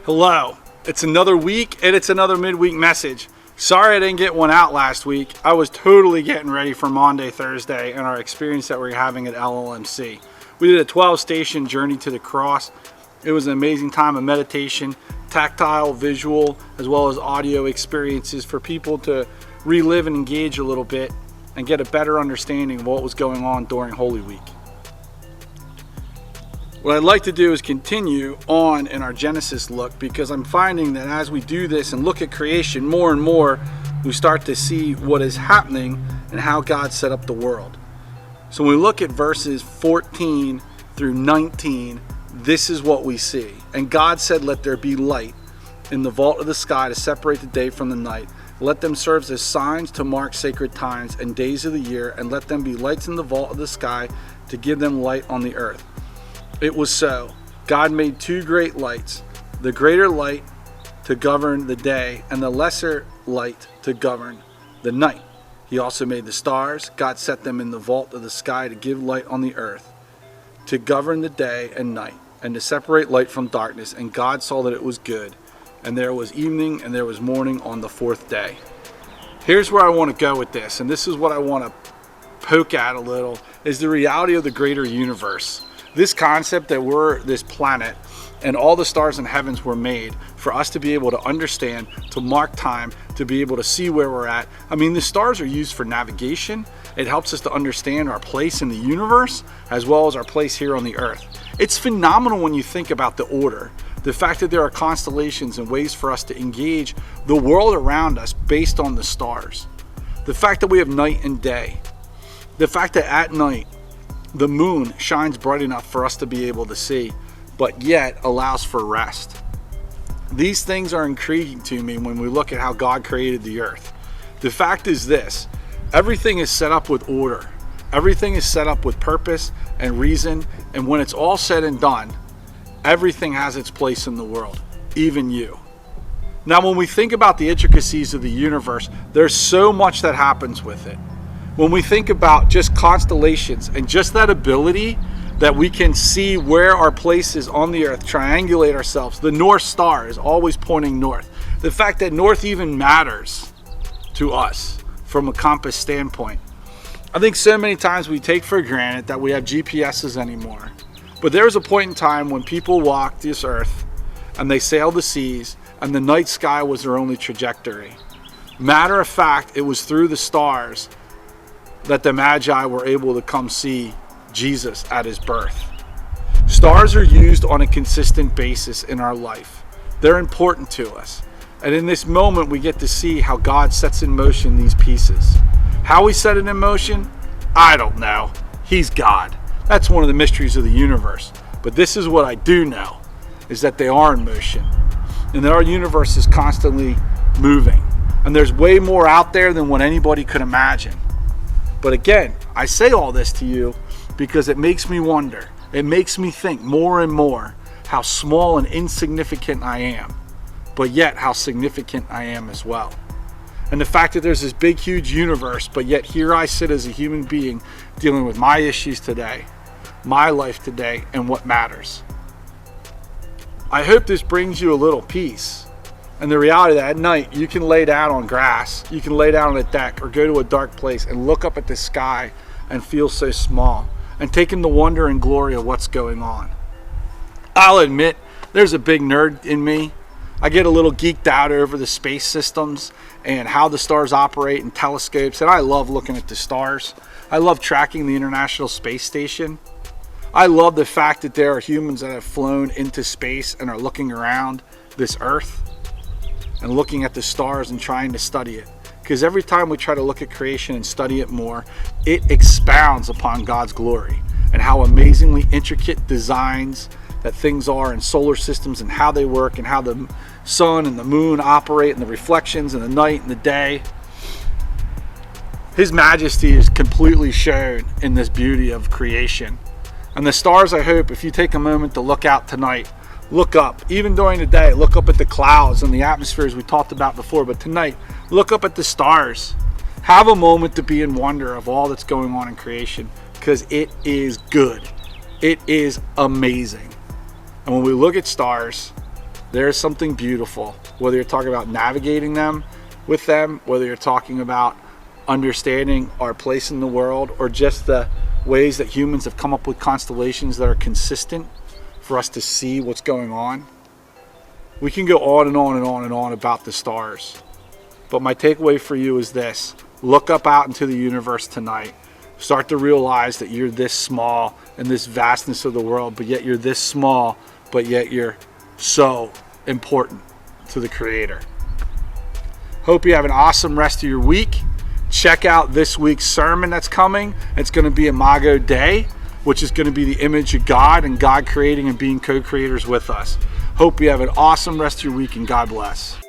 Hello, it's another week and it's another midweek message. Sorry I didn't get one out last week. I was totally getting ready for Maundy, Thursday and our experience that we're having at LLMC. We did a 12-station journey to the cross. It was an amazing time of meditation, tactile, visual, as well as audio experiences for people to relive and engage a little bit and get a better understanding of what was going on during Holy Week. What I'd like to do is continue on in our Genesis look, because I'm finding that as we do this and look at creation more and more, we start to see what is happening and how God set up the world. So when we look at verses 14 through 19, this is what we see. And God said, "Let there be light in the vault of the sky to separate the day from the night. Let them serve as signs to mark sacred times and days of the year, and let them be lights in the vault of the sky to give them light on the earth." It was so. God made two great lights, the greater light to govern the day and the lesser light to govern the night. He also made the stars. God set them in the vault of the sky to give light on the earth, to govern the day and night, and to separate light from darkness. And God saw that it was good. And there was evening and there was morning on the fourth day. Here's where I want to go with this, and this is what I want to poke at a little, is the reality of the greater universe. This concept that we're this planet and all the stars in heavens were made for us to be able to understand, to mark time, to be able to see where we're at. I mean, the stars are used for navigation. It helps us to understand our place in the universe as well as our place here on the earth. It's phenomenal when you think about the order. The fact that there are constellations and ways for us to engage the world around us based on the stars. The fact that we have night and day. The fact that at night, the moon shines bright enough for us to be able to see, but yet allows for rest. These things are intriguing to me when we look at how God created the earth. The fact is this: everything is set up with order. Everything is set up with purpose and reason, and when it's all said and done, everything has its place in the world, even you. Now, when we think about the intricacies of the universe, there's so much that happens with it. When we think about just constellations and just that ability that we can see where our place is on the earth, triangulate ourselves. The North Star is always pointing north. The fact that north even matters to us from a compass standpoint. I think so many times we take for granted that we have GPSs anymore. But there was a point in time when people walked this earth and they sailed the seas and the night sky was their only trajectory. Matter of fact, it was through the stars that the Magi were able to come see Jesus at his birth. Stars are used on a consistent basis in our life. They're important to us. And in this moment, we get to see how God sets in motion these pieces. How he set it in motion? I don't know. He's God. That's one of the mysteries of the universe. But this is what I do know, is that they are in motion. And that our universe is constantly moving. And there's way more out there than what anybody could imagine. But again, I say all this to you because it makes me wonder. It makes me think more and more how small and insignificant I am, but yet how significant I am as well. And the fact that there's this big, huge universe, but yet here I sit as a human being dealing with my issues today, my life today, and what matters. I hope this brings you a little peace. And the reality that at night you can lay down on grass, you can lay down on a deck or go to a dark place and look up at the sky and feel so small and take in the wonder and glory of what's going on. I'll admit, there's a big nerd in me. I get a little geeked out over the space systems and how the stars operate and telescopes, and I love looking at the stars. I love tracking the International Space Station. I love the fact that there are humans that have flown into space and are looking around this earth and looking at the stars and trying to study it. Because every time we try to look at creation and study it more, it expounds upon God's glory and how amazingly intricate designs that things are in solar systems and how they work and how the sun and the moon operate and the reflections and the night and the day. His majesty is completely shown in this beauty of creation. And the stars, I hope, if you take a moment to look out tonight, look up. Even during the day, look up at the clouds and the atmospheres we talked about before. But tonight, look up at the stars. Have a moment to be in wonder of all that's going on in creation, because it is good. It is amazing. And when we look at stars, There is something beautiful, whether you're talking about navigating them with them, whether you're talking about understanding our place in the world, or just the ways that humans have come up with constellations that are consistent for us to see what's going on. We can go on and on and on and on about the stars. But my takeaway for you is this: look up out into the universe tonight. Start to realize that you're this small in this vastness of the world, but yet you're this small, but yet you're so important to the Creator. Hope you have an awesome rest of your week. Check out this week's sermon that's coming. It's going to be Imago Dei, which is going to be the image of God and God creating and being co-creators with us. Hope you have an awesome rest of your week, and God bless.